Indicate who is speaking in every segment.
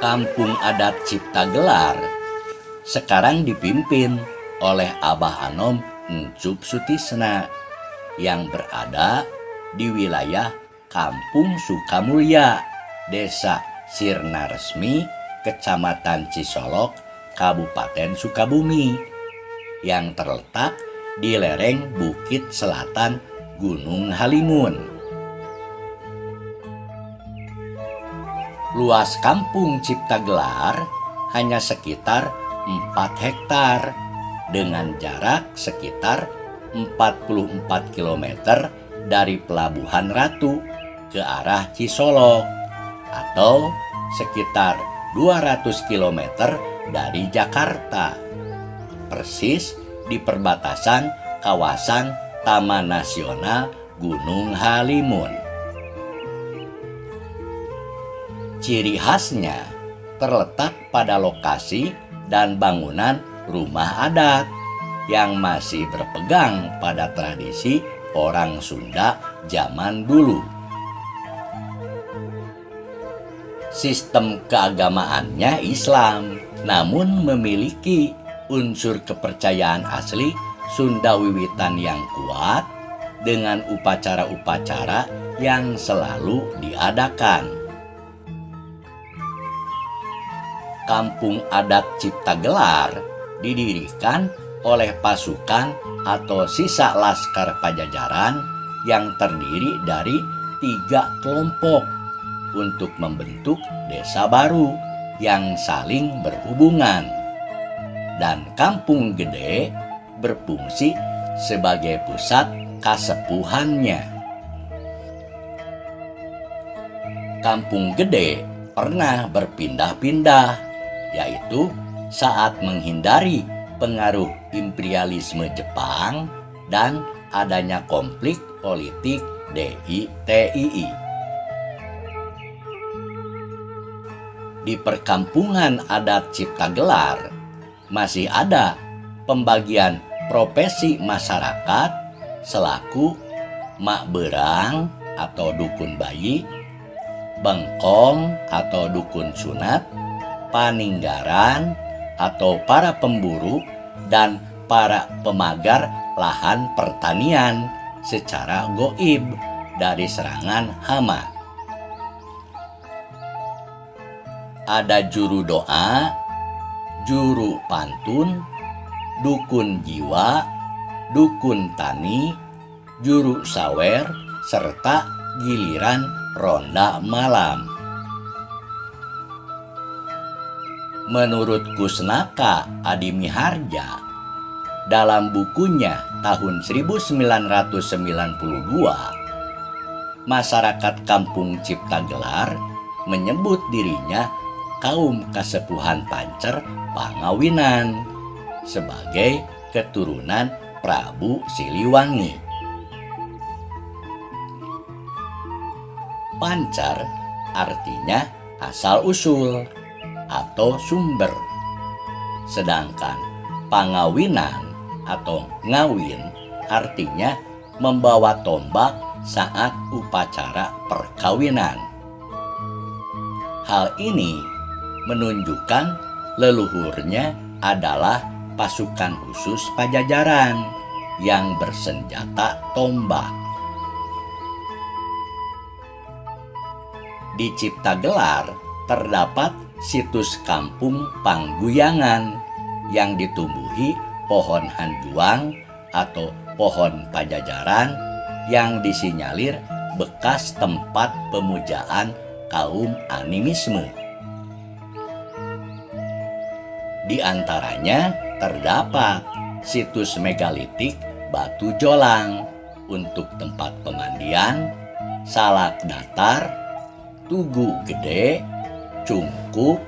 Speaker 1: Kampung Adat Ciptagelar sekarang dipimpin oleh Abah Anom Encup Sutisna yang berada di wilayah Kampung Sukamulya, Desa Sirna Resmi, Kecamatan Cisolok, Kabupaten Sukabumi, yang terletak di lereng Bukit Selatan Gunung Halimun. Luas Kampung Ciptagelar hanya sekitar 4 hektar dengan jarak sekitar 44 km dari Pelabuhan Ratu ke arah Cisolok atau sekitar 200 km dari Jakarta, persis di perbatasan kawasan Taman Nasional Gunung Halimun. Ciri khasnya terletak pada lokasi dan bangunan rumah adat yang masih berpegang pada tradisi orang Sunda zaman dulu. Sistem keagamaannya Islam, namun memiliki unsur kepercayaan asli Sunda wiwitan yang kuat dengan upacara-upacara yang selalu diadakan. Kampung Adat Ciptagelar didirikan oleh pasukan atau sisa Laskar Pajajaran yang terdiri dari 3 kelompok untuk membentuk desa baru yang saling berhubungan. Dan Kampung Gede berfungsi sebagai pusat kasepuhannya. Kampung Gede pernah berpindah-pindah, yaitu saat menghindari pengaruh imperialisme Jepang dan adanya konflik politik DITII. Di perkampungan adat Ciptagelar masih ada pembagian profesi masyarakat selaku mak berang atau dukun bayi, bengkong atau dukun sunat, paninggaran atau para pemburu, dan para pemagar lahan pertanian secara goib dari serangan hama. Ada juru doa, juru pantun, dukun jiwa, dukun tani, juru sawer, serta giliran ronda malam. Menurut Kusnaka Adimiharja, dalam bukunya tahun 1992, masyarakat Kampung Ciptagelar menyebut dirinya kaum kasepuhan Pancer Pangawinan sebagai keturunan Prabu Siliwangi. Pancer artinya asal-usul atau sumber, sedangkan pangawinan atau ngawin artinya membawa tombak saat upacara perkawinan. Hal ini menunjukkan leluhurnya adalah pasukan khusus Pajajaran yang bersenjata tombak. Di Ciptagelar terdapat situs kampung Pangguyangan yang ditumbuhi pohon hanjuang atau pohon Pajajaran yang disinyalir bekas tempat pemujaan kaum animisme. Di antaranya terdapat situs megalitik Batu Jolang untuk tempat pemandian, Salak Datar, Tugu Gede, Cungkuk,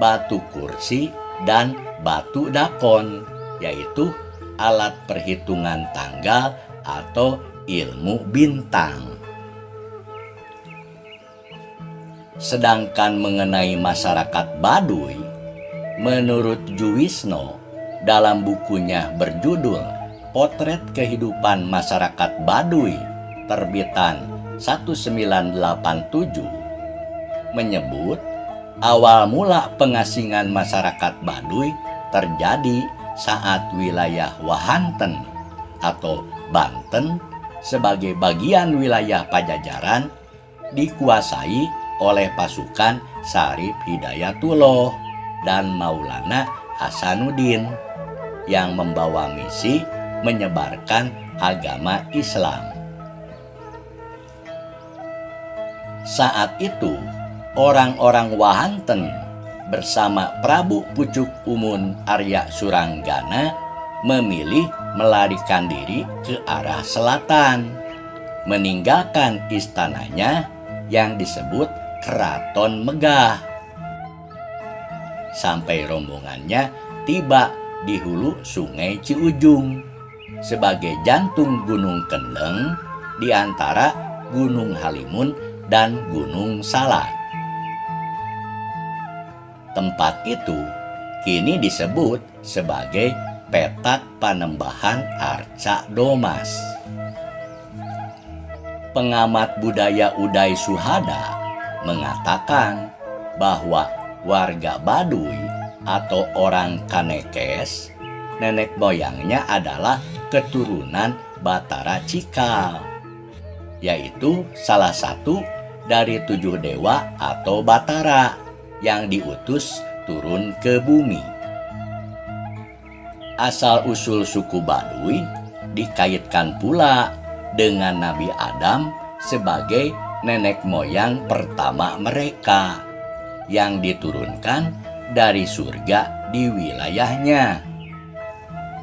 Speaker 1: Batu Kursi, dan Batu Dakon, yaitu alat perhitungan tanggal atau ilmu bintang. Sedangkan mengenai masyarakat Baduy, menurut Juwisno dalam bukunya berjudul Potret Kehidupan Masyarakat Baduy terbitan 1987, menyebut Awal mula pengasingan masyarakat Baduy terjadi saat wilayah Wahanten atau Banten sebagai bagian wilayah Pajajaran dikuasai oleh pasukan Syarif Hidayatullah dan Maulana Hasanuddin yang membawa misi menyebarkan agama Islam. Saat itu, orang-orang Wahanten bersama Prabu Pucuk Umun Arya Suranggana memilih melarikan diri ke arah selatan, meninggalkan istananya yang disebut Keraton Megah. Sampai rombongannya tiba di hulu Sungai Ciujung sebagai jantung Gunung Kendeng di antara Gunung Halimun dan Gunung Salak. Tempat itu kini disebut sebagai Petak Panembahan Arca Domas. Pengamat budaya Uday Suhada mengatakan bahwa warga Baduy atau orang Kanekes, nenek moyangnya adalah keturunan Batara Cikal, yaitu salah satu dari 7 dewa atau Batara yang diutus turun ke bumi. Asal-usul suku Baduy dikaitkan pula dengan Nabi Adam sebagai nenek moyang pertama mereka yang diturunkan dari surga di wilayahnya.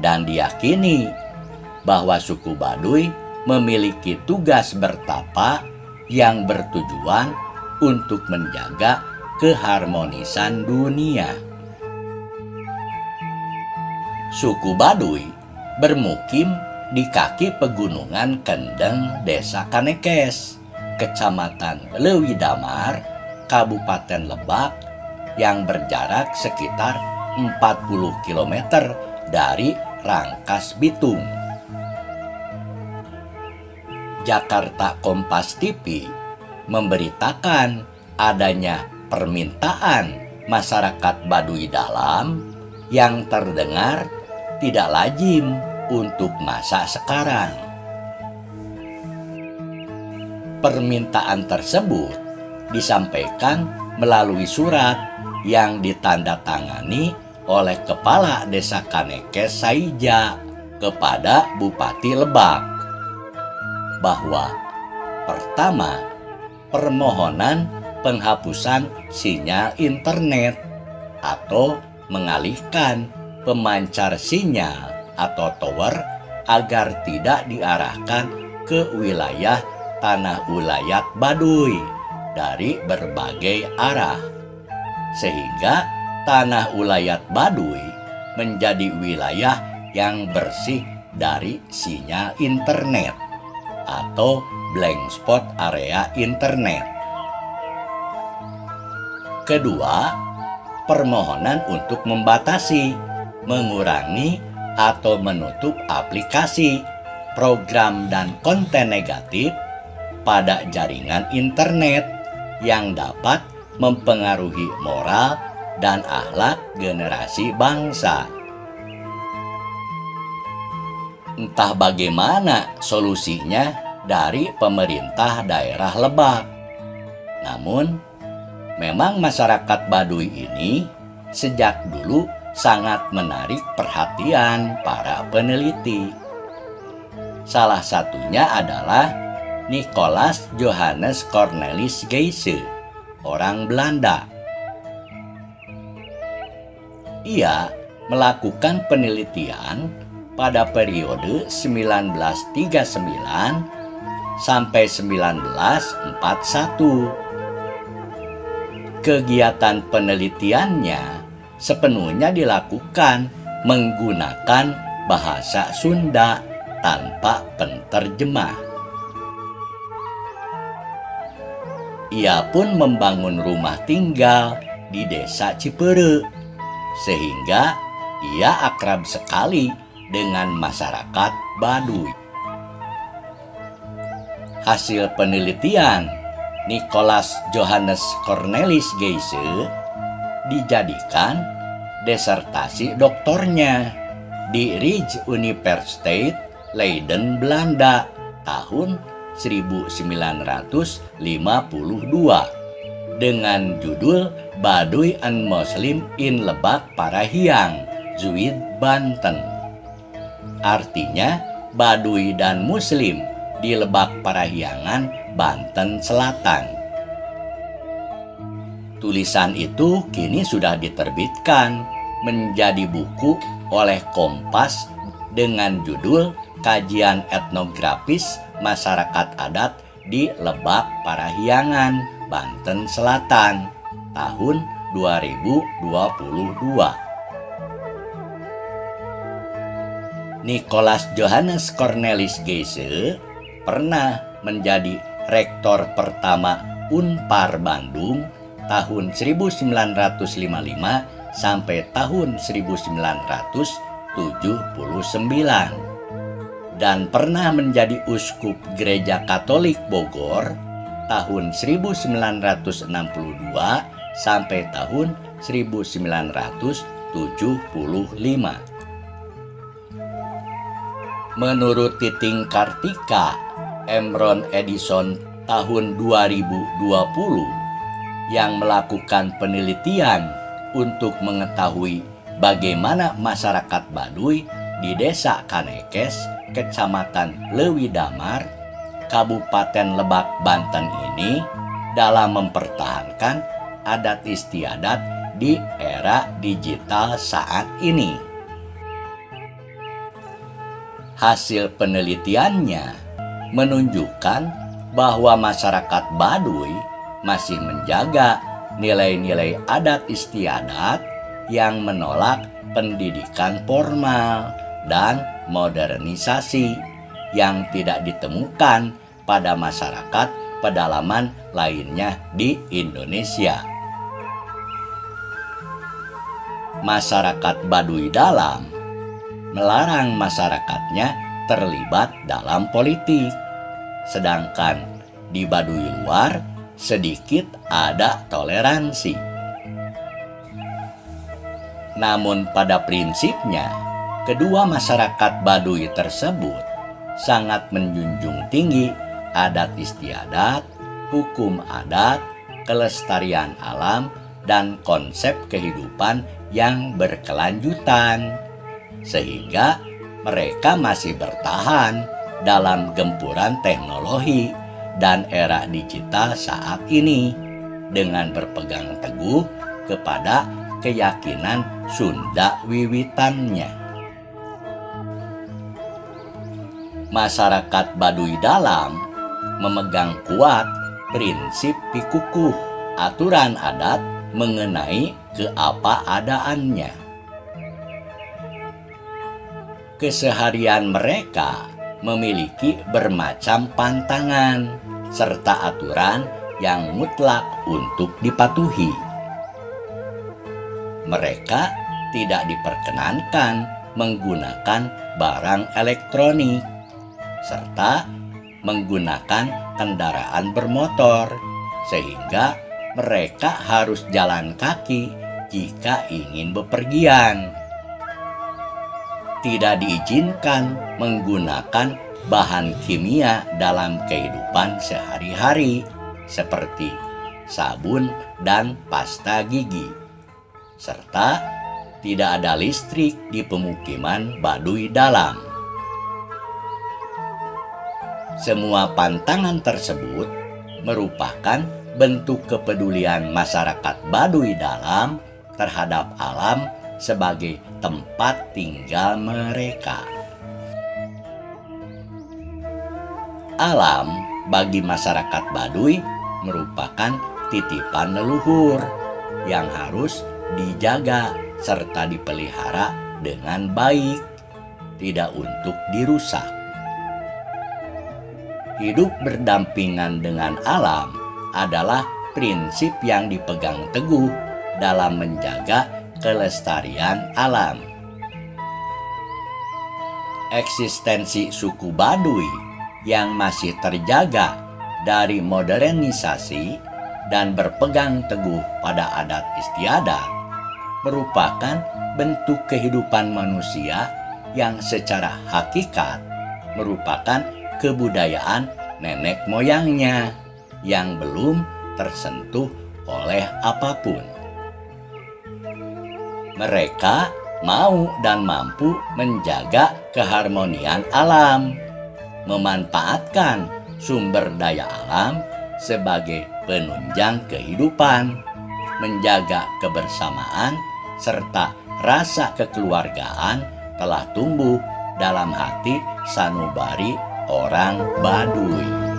Speaker 1: Dan diyakini bahwa suku Baduy memiliki tugas bertapa yang bertujuan untuk menjaga keharmonisan dunia. Suku Baduy bermukim di kaki pegunungan Kendeng, Desa Kanekes, Kecamatan Leuwidamar, Kabupaten Lebak, yang berjarak sekitar 40 km dari Rangkas Bitung. Jakarta Kompas TV memberitakan adanya permintaan masyarakat Baduy Dalam yang terdengar tidak lazim untuk masa sekarang. Permintaan tersebut disampaikan melalui surat yang ditandatangani oleh Kepala Desa Kanekes Saija kepada Bupati Lebak, bahwa pertama, permohonan penghapusan sinyal internet atau mengalihkan pemancar sinyal atau tower agar tidak diarahkan ke wilayah tanah ulayat Baduy dari berbagai arah, sehingga tanah ulayat Baduy menjadi wilayah yang bersih dari sinyal internet atau blank spot area internet. Kedua, permohonan untuk membatasi, mengurangi, atau menutup aplikasi, program, dan konten negatif pada jaringan internet yang dapat mempengaruhi moral dan akhlak generasi bangsa. Entah bagaimana solusinya dari pemerintah daerah Lebak. Namun, memang masyarakat Baduy ini sejak dulu sangat menarik perhatian para peneliti. Salah satunya adalah Nicolaas Johannes Cornelis Geyse, orang Belanda. Ia melakukan penelitian pada periode 1939 sampai 1941. Kegiatan penelitiannya sepenuhnya dilakukan menggunakan bahasa Sunda tanpa penterjemah. Ia pun membangun rumah tinggal di Desa Cipere, sehingga ia akrab sekali dengan masyarakat Baduy. Hasil penelitian Nicolaas Johannes Cornelis Geyse dijadikan disertasi doktornya di Rijksuniversiteit Leiden, Belanda tahun 1952 dengan judul Baduy en Muslim in Lebak Parahiang, Zuid, Banten. Artinya Baduy dan Muslim di Lebak Parahyangan, Banten Selatan. Tulisan itu kini sudah diterbitkan menjadi buku oleh Kompas dengan judul Kajian Etnografis Masyarakat Adat di Lebak Parahyangan, Banten Selatan tahun 2022. Nicholas Johannes Cornelis Geise pernah menjadi rektor pertama Unpar Bandung tahun 1955 sampai tahun 1979 dan pernah menjadi uskup Gereja Katolik Bogor tahun 1962 sampai tahun 1975. Menurut Titing Kartika Emron Edison tahun 2020 yang melakukan penelitian untuk mengetahui bagaimana masyarakat Baduy di Desa Kanekes, Kecamatan Leuwidamar, Kabupaten Lebak, Banten ini dalam mempertahankan adat istiadat di era digital saat ini. Hasil penelitiannya menunjukkan bahwa masyarakat Baduy masih menjaga nilai-nilai adat istiadat yang menolak pendidikan formal dan modernisasi yang tidak ditemukan pada masyarakat pedalaman lainnya di Indonesia. Masyarakat Baduy Dalam melarang masyarakatnya terlibat dalam politik, sedangkan di Baduy luar sedikit ada toleransi. Namun pada prinsipnya, kedua masyarakat Baduy tersebut sangat menjunjung tinggi adat istiadat, hukum adat, kelestarian alam, dan konsep kehidupan yang berkelanjutan, sehingga mereka masih bertahan dalam gempuran teknologi dan era digital saat ini dengan berpegang teguh kepada keyakinan Sunda wiwitannya. Masyarakat Baduy Dalam memegang kuat prinsip pikukuh, aturan adat mengenai keapa-adaannya. Keseharian mereka memiliki bermacam pantangan serta aturan yang mutlak untuk dipatuhi. Mereka tidak diperkenankan menggunakan barang elektronik serta menggunakan kendaraan bermotor, sehingga mereka harus jalan kaki jika ingin bepergian. Tidak diizinkan menggunakan bahan kimia dalam kehidupan sehari-hari seperti sabun dan pasta gigi, serta tidak ada listrik di pemukiman Baduy Dalam. Semua pantangan tersebut merupakan bentuk kepedulian masyarakat Baduy Dalam terhadap alam sebagai tempat tinggal mereka. Alam bagi masyarakat Baduy merupakan titipan leluhur yang harus dijaga serta dipelihara dengan baik, tidak untuk dirusak. Hidup berdampingan dengan alam adalah prinsip yang dipegang teguh dalam menjaga kelestarian alam. Eksistensi suku Baduy yang masih terjaga dari modernisasi dan berpegang teguh pada adat istiadat merupakan bentuk kehidupan manusia yang secara hakikat merupakan kebudayaan nenek moyangnya yang belum tersentuh oleh apapun. Mereka mau dan mampu menjaga keharmonian alam, memanfaatkan sumber daya alam sebagai penunjang kehidupan, menjaga kebersamaan, serta rasa kekeluargaan telah tumbuh dalam hati sanubari orang Baduy.